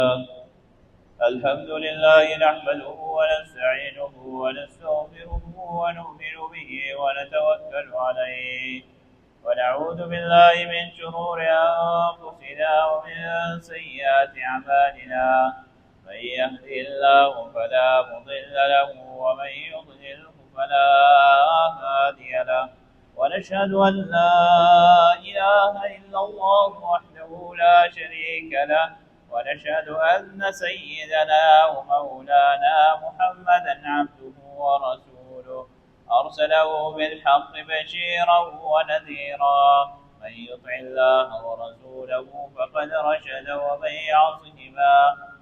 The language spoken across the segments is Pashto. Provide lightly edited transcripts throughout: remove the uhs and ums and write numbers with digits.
الحمد لله نحمده ونستعينه ونستغفره ونؤمن به ونتوكل عليه ونعوذ بالله من شرور أنفسنا ومن سيئات أعمالنا من يهده الله فلا مضل له ومن يضلله فلا هادي له ونشهد أن لا إله إلا الله وحده لا شريك له ونشهد أن سيدنا ومولانا محمدا عبده ورسوله أرسله بالحق بشيرا ونذيرا من يطع الله ورسوله فقد رشد ومن يعصهما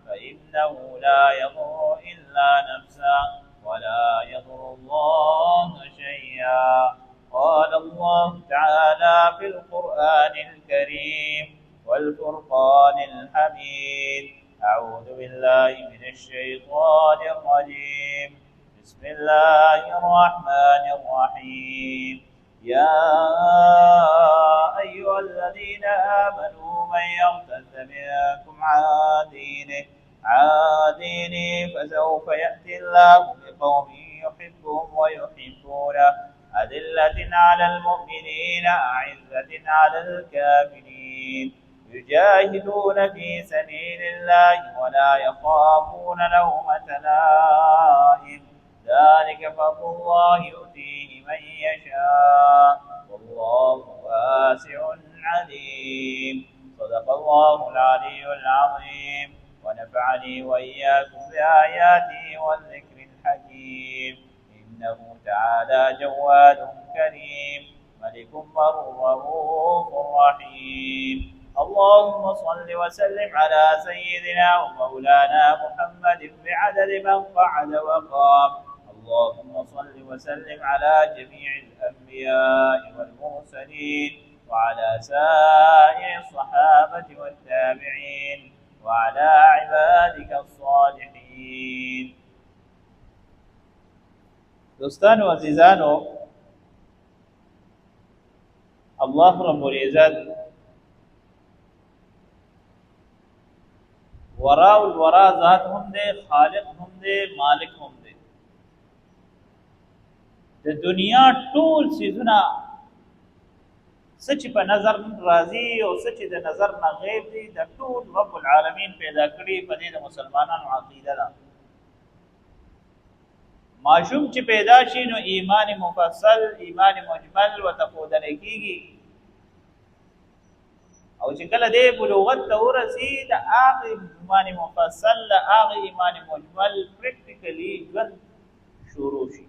فإنه لا يضر إلا نفسه ولا يضر الله شيئا قال الله تعالى في القرآن الكريم والفرقان الحميد أعوذ بالله من الشيطان الرجيم بسم الله الرحمن الرحيم يا أيها الذين آمنوا من يرتد منكم عن دينه فسوف يأتي الله بقوم يحبهم ويحبونه أذلة على المؤمنين أعزة على الكافرين يجاهدون في سبيل الله ولا يخافون لومة لائم ذلك فضل الله يؤتيه من يشاء والله واسع عليم صدق الله العلي العظيم ونفعني وإياكم بآياته والذكر الحكيم إنه تعالى جواد كريم ملك رؤوف رحيم اللهم صل وسلم على سيدنا ومولانا محمد بعدد من قعد وقام اللهم صل وسلم على جميع الأنبياء والمرسلين وعلى سائر الصحابة والتابعين وعلى عبادك الصالحين. دوستانو عزیزانو، الله رب العزت ورا الورا ذات هم دے، خالق هم دے، مالک هم دے. د دنیا ټول سیزونه سچ په نظر راضی او سچ د نظر نه غیب دي، د ټول رب العالمین پیدا کړی. په دې د مسلمانانو عقیده ده ماشوم چې پیدا شي نو ایمان مفصل، ایمان مجمل وتفودل کیږي، او چې کله دې بلوغت ته ورسي د هغه ایمان مفصل له هغه ایمان مجمل پریکټیکلی ژوند شروع شي.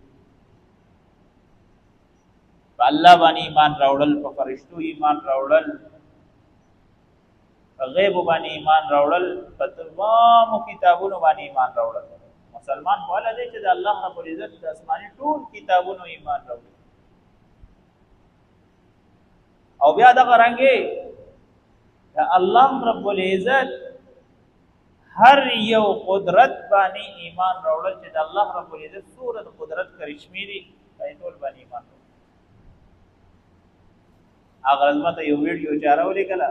په الله باندې ایمان راوړل، په فرشتو ایمان راوړل، په غیب باندې ایمان راوړل، په تمامو کتابونو باندې ایمان راوړل. مسلمان بوله دی چې د الله رب العزت د آسماني ټول کتابونو ایمان راوړي. او بیا دغه رنګې د الله رب العزت هر یو قدرت باندې ایمان راوړل چې د الله رب العزت څومره د قدرت کرشمې دي، په ټول باندې ایمان راوړل. هغه عظمت یو ویډیو چارولې کله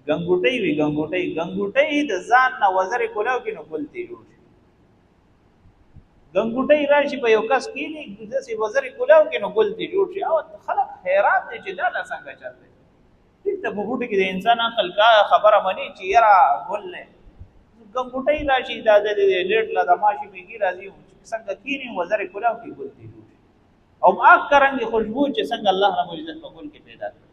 ګنګوټۍ وی ګنګوټۍ د ځان نه وزرې کولاو کې نو ګلتي جوړ شي. ګنګوټۍ راشي په یو کس کې نه داسې وزرې کولاو کې نو ګلتي جوړ شي. او خلک حیران دي چې دا څنګه چلته ټیک ته په بوټي کې د انسان عقل کا خبره مني چې یاره ګل نه ګنګوټۍ راشي دا د لیټ لا د ماشي میږي راځي څنګه کینی وزرې کولاو کې ګلتي جوړ شي. او اک کرنګ خوشبو چې څنګه الله رب العزت په ګل کې پیدا کړ.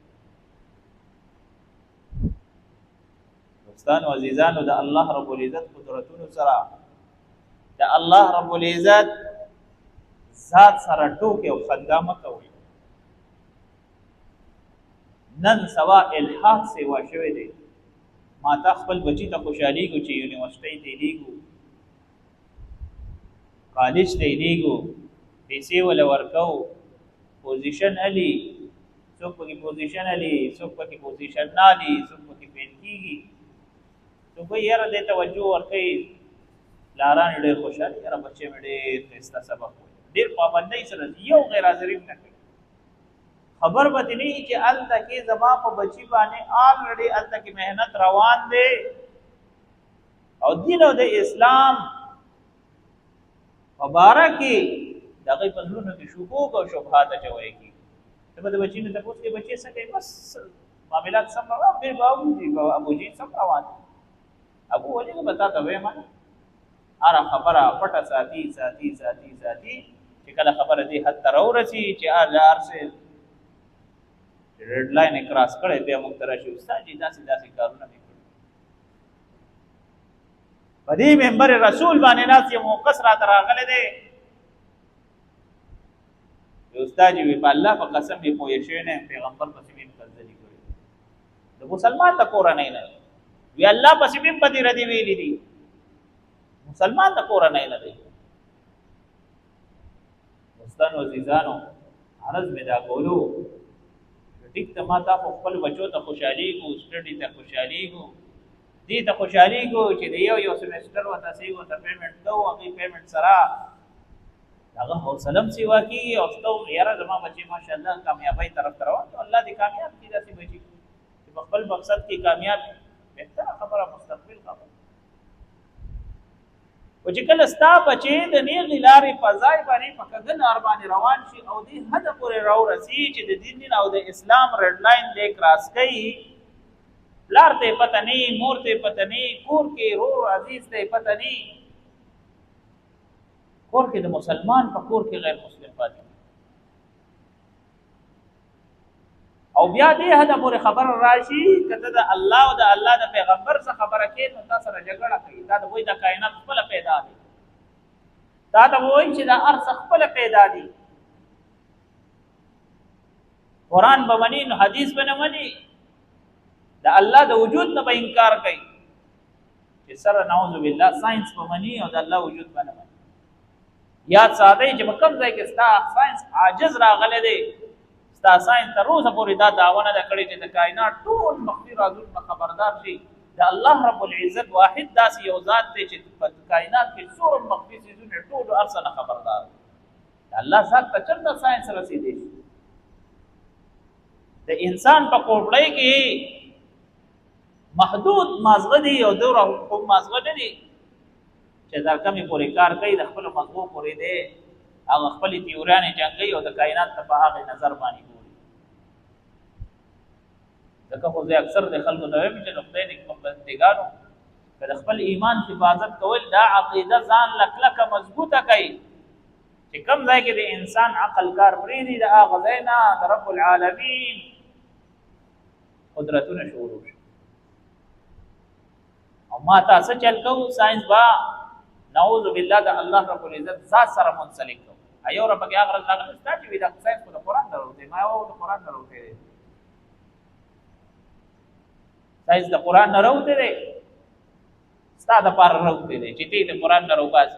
دوستانو عزیزانو، د الله رب العزت قدرتونو سره د الله رب العزت ذات سره ټوکې او خندا مه کوئ. نن سوا الحاق سیوا شوی دی. ما تا خپل بچی ته خوشحالیږو چې یونیورسټۍ ته لیږو، کالج ته لیږو، پیسې ولا ورکو، پوزیشن علي، څوک پکې پوزیشن علي، څوک پکې پوزیشن نه علي، څوک پکې فیل کیږي. څوک یاره دې توجه ورکوي، لاران ډېر خوشحالي، یاره بچې مې ډېر ښایسته سبق وایي، ډېر پابندۍ سره یو غیر حاضرین نه کوي. خبر به دې نه وي چې هلته کې زما په بچي باندې آلریډي هلته کې محنت روان دی، او دین او د اسلام مبارکي دغه پزلونو کې شکوک او شبهات چوي کی ته به بچینو ته پوښتنه کې بچي څه کوي بس معاملات سم روان دي ابو جی سم روان ابو ولې بتا ته وې ما اره خبره پټه ساتي چې کله خبره دي حد تر ورسي چې ار سے ریډ لاین کراس کړي بیا موږ ترشي استاد جی داسې کارونه نه کوي په دې منبر رسول باندې ناس یو موقس را تراغله دي استاد جی په الله په قسم یې پوه شوی نه پیغمبر په سیمه مقدسي کوي د مسلمان ته کور نه وی الله په سیمه پدې ردی ویلې دي مسلمان ته کور نه لري مستانو عزیزانو عرض می دا کولو ټیک ته ما تا خپل بچو ته خوشحالي کو سټډي ته خوشحالي کو دې ته خوشحالي کو چې یو سیمستر وته سی وته پیمنٹ دو هغه پیمنٹ سره هغه حوصلم سی واکي او ستو یاره زما بچي ماشاءالله کامیابی طرف روان ته الله دې کامیاب کړي داسې بچي چې خپل مقصد کې کامیاب بهتره خبره مستقبل خبره او چې کله ستا بچي د نیغ لارې فضای باندې پکګن ار باندې روان شي او دې حد پورې راو رسی چې د دین او د اسلام ریډ لاین دې کراس کړي لار ته پته نه مور ته پته نه کور کې رور عزیز ته پته نه کور کې د مسلمان په کور کې غیر مسلم پاتې او بیا دې هدا پورې خبر راشي کته د الله او د الله د پیغمبر څخه خبره کې نو تاسو سره جګړه کوي دا د وای د کائنات خپل پیدا دي دا د وای چې د ارث خپل پیدا دي قران به مني نو حدیث به نه مني د الله د وجود نه به انکار کوي چې سره نعوذ بالله ساينس به مني او د الله وجود به نه مني یاد ساده چې کوم ځای کې ستا ساينس عاجز راغله دي ستا ساينس تر اوسه پورې دا داونه د کړي چې د کائنات ټول مخفي رازونه خبردار شي د الله رب العزت واحد داسې یو ذات دی چې په کائنات کې څومره مخفي څیزونه ټول ارسنه خبردار الله ذات ته چرته ساينس رسیدي د انسان په کوړړۍ کې محدود مازغه دي او دوره کوم مازغه نه دي چې دا کمی پورې کار کوي د خپل مغزو پورې دی هغه خپل تیورانه جنگي او د کائنات ته په هغه نظر باندې ګوري ځکه خو زه اکثر د خلکو ته وایم چې خدای دې کوم بندګانو د خپل ایمان حفاظت کول دا عقیده ځان لکلکه مضبوطه کوي چې کوم ځای کې د انسان عقل کار پرې دی د هغه ځای نه د رب العالمین قدرتونه شروع شي او ما تاسو چل کو ساينس با نعوذ بالله د الله رب العزت ذات سره منسلک کو ایو رب کې اخر الله ستاسو چې دا ساينس په قرآن دروته ما او د قرآن دروته ساينس د قرآن دروته دی ستاسو پر دروته دی چې دې د قرآن دروباس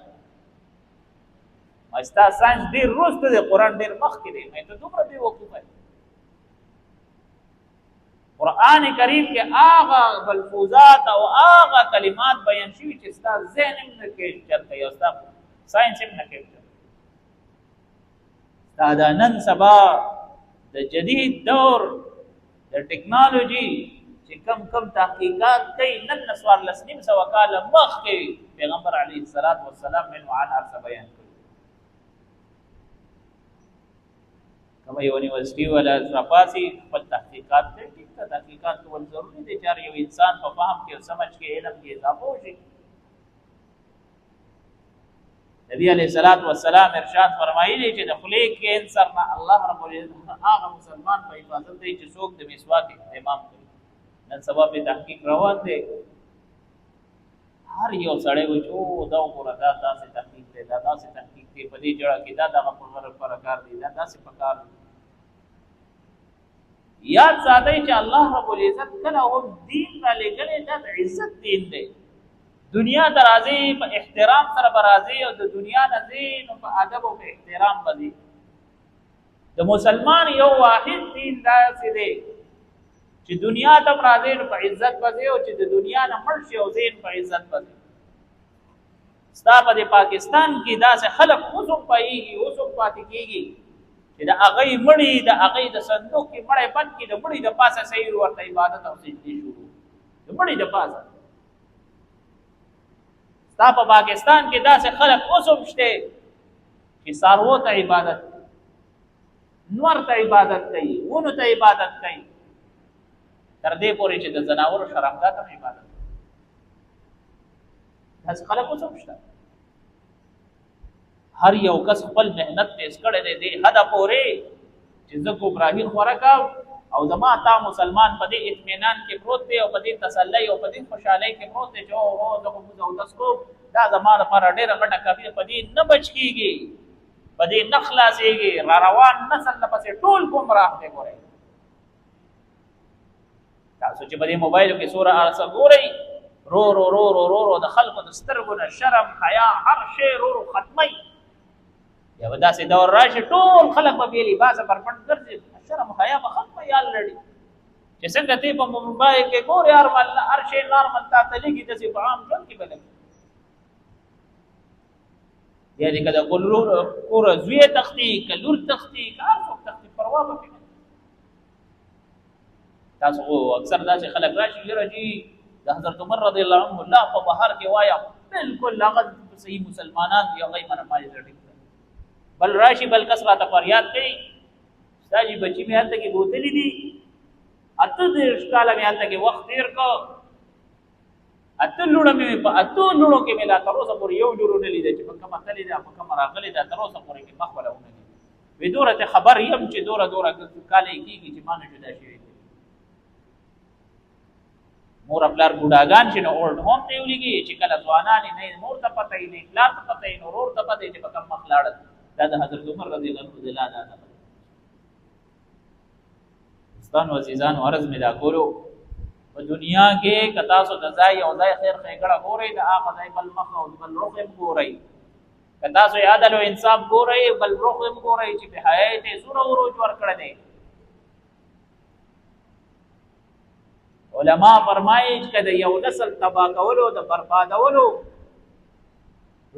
ما ستاسو ساينس ډیر روسته دی قرآن ډیر مخ کې دی مې ته دومره دی وقوفه قرآن کریم کې آغا ملفوظات او آغا کلمات بیان شوي چې ستا ذهن هم نه کیپچر کوي او ستا ساينس هم نه کیپچر دا د نن سبا د جدید دور د ټیکنالوژي چې کم تحقیقات کوي نن نسوار لسنیم سو کاله مخکې پیغمبر علیه الصلاۃ والسلام منو عن ارث بیان کړی کومه یونیورسيټي ولا صفاسي خپل تحقیقات کوي تحقیقات کول ضروری دي چې یو انسان په فهم کې او سمجھ کې علم کې اضافه وشي نبی علیہ الصلوۃ والسلام ارشاد فرمایلی چې د خلیق کې انسان الله رب العزت هغه مسلمان په حفاظت دی چې څوک د مسواک اهتمام کوي نن سبا په تحقیق روان دي هر یو سړی و چې دا وګوره دا داسې تحقیق دی دا داسې تحقیق دی په دې جوړه کې دا دغه پر کار دی دا داسې په کار یاد ساتئ چې الله رب العزت کله هم دین را لګلې دا عزت دین دی دنیا درازي په احترام سره برازي او د دنیا نزين په ادب او په احترام باندې د مسلمان یو واحد دین دا دی چې دنیا ته راځي په عزت باندې او چې د دنیا نه مړ شي او زین په عزت باندې ستا په پاکستان کې داسې خلک اوسم پایږي اوسم پاتې کیږي چې د هغه مړی د هغه د صندوق کې مړی بند کې د مړی د پاسه صحیح ورته عبادت او سجدي شروع د مړی د پاسه ستا په پاکستان کې داسې خلک اوس هم شته چې څاروو ته عبادت کوي، نور ته عبادت کوي، ونو ته عبادت کوي، تر دې پورې چې د زناورو شرمګاه ته عبادت کوي. داسې خلک اوس هم شته. هر یو کس خپل محنت تیز کړی دی دې حده پورې چې زه ګمراهي خوره کړم او زما تا مسلمان په دې اطمینان کې پروت دی او په دې تسلی او په دې خوشحالۍ کې پروت دی چې او زه خو موږ اودس کوم، دا زما لپاره ډېره غټه کافي، په دې نه بچ کېږي، په دې نه خلاصېږي، را روان نسل نه پسې ټول ګمراه دی. ګورئ تاسو چې په دې موبایلو کې څومره ارڅه ګورئ، رو رو رو رو رو رو د خلکو د سترګو نه شرم حیا هر شی رو رو ختمئ. یا به داسې دور راشي ټول خلک به بې لباسه بربنډ ګرځي، شرم حیا به ختمه یې الرډي. چې څنګه تی په موبایل کې ګورې هر شی نارمل تا ته لګي، داسې په عام ژوند کې به لګي. یعنې که د کور زوی تختی که لور تختی که هر څوک تختی پروا به پرې نه. تاسو خو اکثر داسې خلک راشي یره جي د حضرت عمر رضی الله عنه الله په بهر کې وایه بالکل هغه صحیح مسلمانان دي، هغه یې منه مالې رډي بل راشي بل کس راته فریاد کوي ستا جي بچي مې هلته کې بوتلي دي، 38 کاله مې هلته کې وخت تېر کړ، 8 لوڼه مې په 8 لوڼو کې مې لا تر اوسه پورې یو لور ونه لیده چې په کومه تللې ده په کومه راغلې ده، تر اوسه پورې مې مخ ولا ونه لیده. وی دوره ته خبر یم چې دوره کاله یې کېږي چې ما نه جدا شوي دي. مور پلار بوډاګان چې نو اولډ هوم ته ولیږي چې کله ځوانان نه مور ته پته یې نه پلار ته پته یې نه ورور ته پته یې چې په کوم مخ لاړل. دا د حضرت عمر رضی الله عنه دا ستانو عزیزانو عرض می دا کولو په دنیا کې کتا سو د ځای او ځای خیر خېګړه ګورئ، د هغه ځای بل مخ او بل رخ هم ګورئ، کتا سو عدل او انصاف ګورئ بل رخ هم ګورئ چې په حیات سور او روج ورکړه دي. علما فرمایي چې د یو نسل تباہ کولو د بربادولو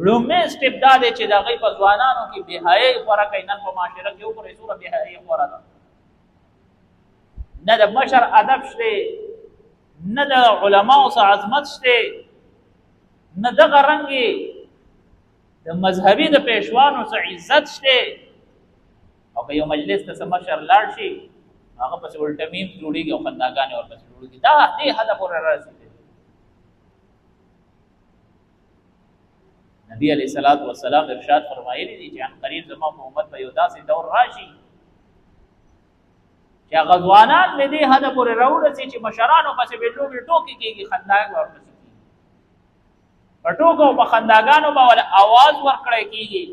لومې سټپ دا دی چې د هغوی په ځوانانو کې بېحیایي خوره کوي. نن په معاشره کې وګورئ څومره بېحیایي خوره ده، نه د مشر ادب شته، نه د علماو څه عظمت شته، نه دغه رنګې د مذهبي د پیشوانو څه عزت شته. او که یو مجلس ته څه مشر لاړ شي هغه پسې الټه میم جوړېږي او خنداګانې ورپسې جوړېږي. دا دې حده پورې رارسېدي. نبی علیہ الصلوۃ والسلام ارشاد فرمایلی دي چې ان قریب زموږ په امت به یو داسې دور راشي چې هغه ځوانان له دې حده پورې راورسي چې مشرانو پسې به لوبې ټوکې کېږي، خنداګانې ورپسې کېږي، په ټوکو په خنداګانو به ول اواز ورکړی کېږي.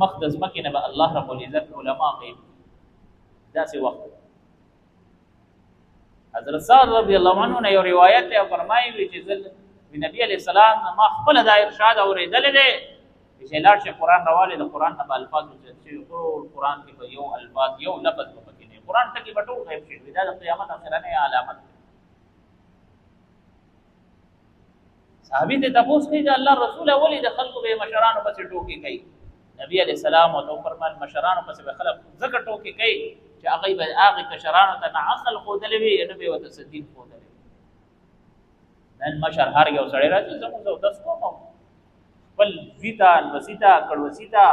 مخ د ځمکې نه به الله رب العزت علما غیب داسې وخت. حضرت سعد رضی الله عنه نه یو روایت دی فرمایي چې نبی علیہ السلام ما خپل دا ارشاد اورېدل دي چې لاړ شي قرآن راواله د قرآن نه الفاظ چې ټول قرآن کې په یو الفاظ یو لفظ په کې نه قرآن ټکی بټول غیب شي دا د قیامت اخرانه علامت. صحابي ته تاسو کې د الله رسول اولی د خلکو به مشرانو پسې ټوکی کوي. نبی علیہ السلام او فرمان مشرانو پسې به خلک زکه ټوکی کوي چې هغه به هغه کشرانو ته نه عقل خودلې وي نه به وته صدیق خودلې. نن مشر هر یو سړی راځي زموږ د 10 کوم بل ویتا وسیتا کړوسیتا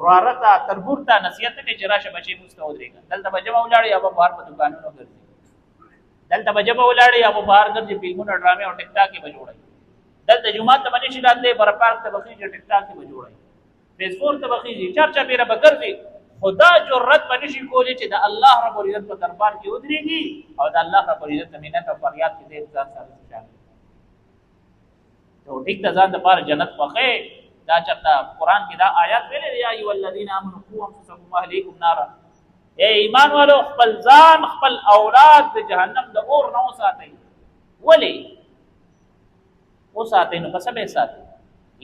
ورارتا تربورتا نصیحت کې جراشه بچي مستودريګا دلته بجما ولاړی او بهر په دکانونو ګرځي، دلته بجما ولاړی او بهر ګرځي فلمونه ډرامې او ټیک ټاک کې بجوړي، دلته جمعه ته باندې شي راتلې بر پارک ته بخي ټیک ټاک کې بجوړي، فیسبوک ته بخي چرچا پیره بګرځي. خدا جرأت باندې شي کولی چې د الله رب العزت په دربار کې ودرېږي او د الله رب العزت مینت او فریاد کې دې ځان سره شامل. ته ټیک ته ځان د پاره جنت خوښه دا چرته قرآن کې دا آیات ویلې یا ایو الذین آمنوا قوا انفسکم واهلیکم نارا، اے ایمان والو خپل ځان خپل اولاد د جهنم د اور نه وساتئ. ولې وساتئ؟ نو پس به ساتئ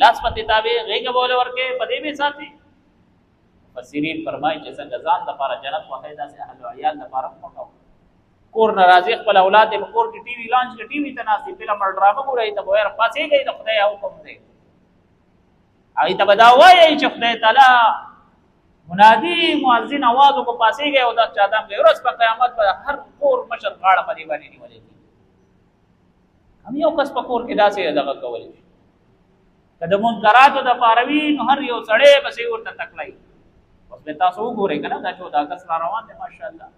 لاس پتی تابع غیګه بوله ورکه پدې به ساتئ. فسیرین فرمایي چې څنګه ځان د لپاره جنت واخی داسې اهل او عیال د لپاره وکاو. کور ناراضي خپل اولاد په کور کې ټي وی لانچ کې ټي وی تناسي فلم او ډرامه ګوري ته وایره پاسې گئی د خدای حکم دی. اې ته بدا وایي چې خدای تعالی منادي مؤذن आवाज کو پاسې گئی او دا چاته به ورځ په قیامت پر هر کور مشر غاړه باندې باندې نیولې. هم یو کس په کور کې داسې دغه کولی شي که د منکراتو د پاروي نو هر یو سړی بسې ورته تکلی اوس به تاسو وګورئ که نه دا 14 اګست را روان دی ماشاءالله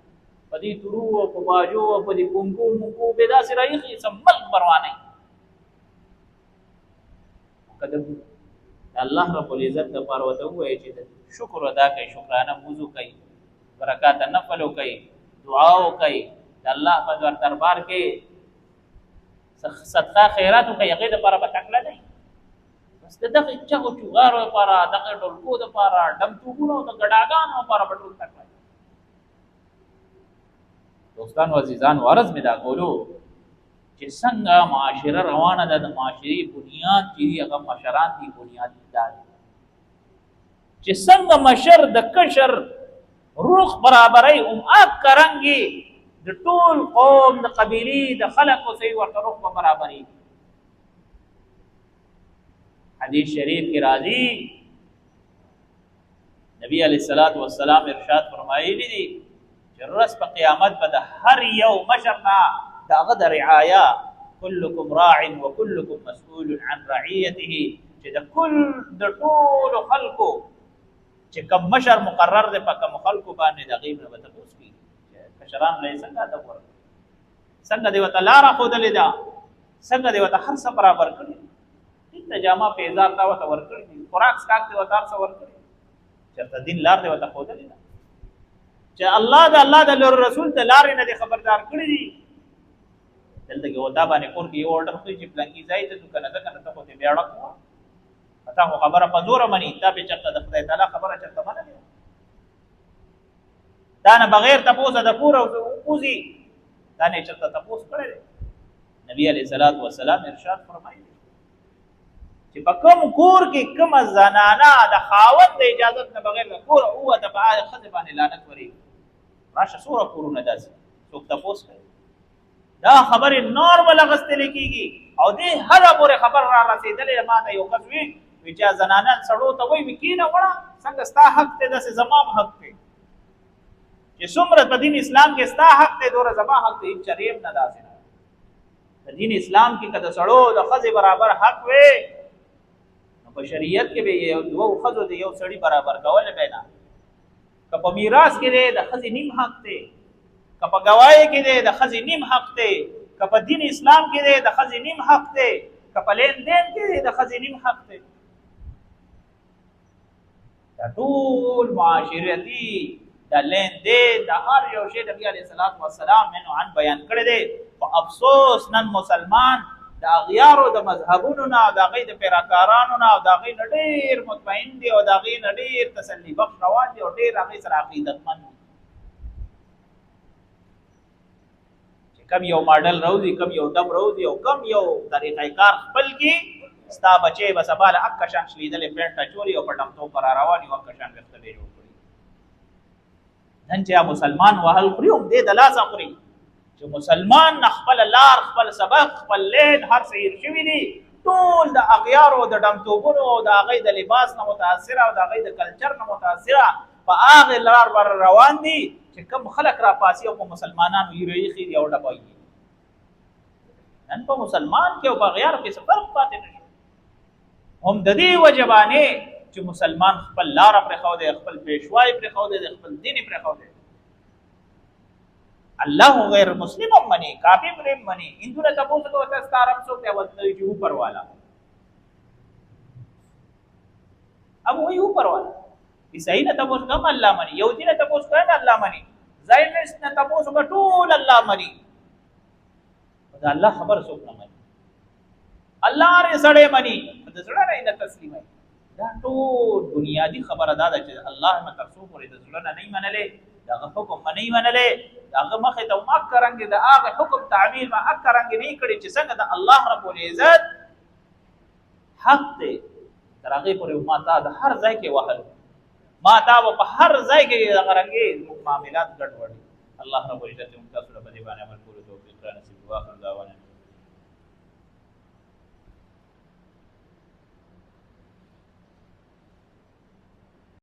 په دې تورو او په باجو او په دې کونکو مونکو به داسې راایخي څه ملک پروا نه که د الله رب العزت دپاره ورته ووایي چې شکر ادا کوي شکرانه وضو کوي برکات نفل کوي دعا کوي د الله په دربار کې صدقه خیرات کوي هغې دپاره به تکله دی بس د دغې چغو چوغارو دپاره دغه ډولکو دپاره ډمتوبونو د ګډاګانو دپاره به ټول تکله دوستانو عزیزانو عرض مې دا کولو چې څنګه معاشره روانه ده د معاشرې بنیاد چې دي هغه مشران دي بنیاد دا دي چې څنګه مشر د کشر روح برابرۍ هغه رنګې د ټول قوم د قبیلې د خلکو صحیح ورته روح به برابرۍ حدیث شریف کې راځي نبی علیه الصلاۃ والسلام ارشاد فرمایلی دي چې ورځ په قیامت به د هر یو مشر نه د هغه د رعایا کلکم راع وکلکم مسئول عن رعیته چې د ټولو خلکو چې کوم مشر مقرر دی په کوم خلکو باندې د هغې نه به تپوس کېږي کشران له یې څنګه ادب ورکړي څنګه دې ورته لاره ښودلې ده څنګه دې ورته هر څه برابر کړي ټیک ده جامه پیزار تا ورته ورکړي دي خوراک څښاک دې ورته هر څه ورکړي چېرته دین لار دې ورته ښودلې ده چې الله د رسول د لارې نه دې خبردار کړي دي دلته کې وتا باندې کور کې یو order کوي چې پلانکی ځای ته دکان ده کنه ته خو ته بیاړه کوه پتا خو خبره په زور مني تا به چرته د خدای تعالی خبره چرته منه دا نه بغیر تاسو د پوره اوزي دا نه چرته تاسو کړی نبی علیہ الصلوۃ والسلام ارشاد فرمایي چې په کوم کور کې کوم زنانه د خاوند د اجازه نه بغیر د کور او د بعد خدای باندې لعنت وري راشه سوره کورونه داسې څوک تاسو کوي دا خبره نارمل غستل کیږي او دې هر پورې خبر را رسیدلې ماته یو کس وی چې زنانه سړو ته وی وکینه وړه څنګه ستا حق ته داسې زمام حق ته چې څومره په دین اسلام کې ستا حق ته دوره زما حق ته هیڅ چرېم نه داسې نه په دین اسلام کې کده سړو د ښځې برابر حق وي نو په شریعت کې به یو دوه ښځو د یو سړي برابر کول به نه که په میراث کې دی د ښځې نیم حق دی که په ګواهۍ کې دی د ښځې نیم حق دی که په دین اسلام کې دی د ښځې نیم حق دی که په لین دین کې دی د ښځې نیم حق دی دا ټول معاشرتي د لین دین د هر یو شی نبي علیه الصلاۃ والسلام منو عن بیان کړی دی په افسوس نن مسلمان د اغیارو د مذهبونو نه د هغې د پیراکارانو نه او د هغې نه ډېر مطمئن دي او د هغې نه ډېر تسلي بخش روان دي او ډېر هغې سره عقیدتمند دي چې کم یو ماډل روزي کم یو دم روزي او کم یو طریقه کار خپل کې ستا بچی به سبا له اکه شان شلیدلې پینټ اچولي او په ټمټو پر را روان یو اکه شان ویښته به جوړ کړي نن چې مسلمان وهل خوري هم دې د لاسه خوري چې مسلمان خپل لار خپل سبق خپل لین هر څه هیر شوي دي ټول د اغیارو د ډمتوبونو او د هغې د لباس نه متاثره او د هغې د کلچر نه متاثره په هغې لار بر روان دي چې کوم خلک را پاسي او په مسلمانانو هیرو ایښي دي او ډبایي نن په مسلمان کې او په اغیارو کې څه فرق پاتې نه شو هم د دې وجه باندې چې مسلمان خپل لاره پرېښودی خپل پیشوای پرېښودی دی خپل دین یې پرېښودی الله غیر مسلم هم مني کافر هم مني هندونه تپوس کوي ته ستا رب څوک دی ورته وایي چې اوپر والا اب وایي اوپر والا عیسائی نه تپوس کوي الله مني یهودي نه تپوس کوي الله مني زاینسټ نه تپوس کوي ټول الله مني دا الله خبر څوک نه مني الله هر سړی مني د زړه نه تسلیمای دا ټول بنیادی خبره دا ده چې الله مترسو پورې د زړه نه منلې داغه حکم نه منلې داغه مخې ته مکرنګ د هغه حکم تعمیل ما اکرنګ نه کړي چې څنګه د الله رب العزت حق دی تر هغه پورې ما تا د هر ځای کې وهل ما تا په هر ځای کې دغه رنګي معاملات ګډوډ الله رب العزت موږ تاسو ته په دې باندې عمل کولو توفیق را نصیب واخر دعوانا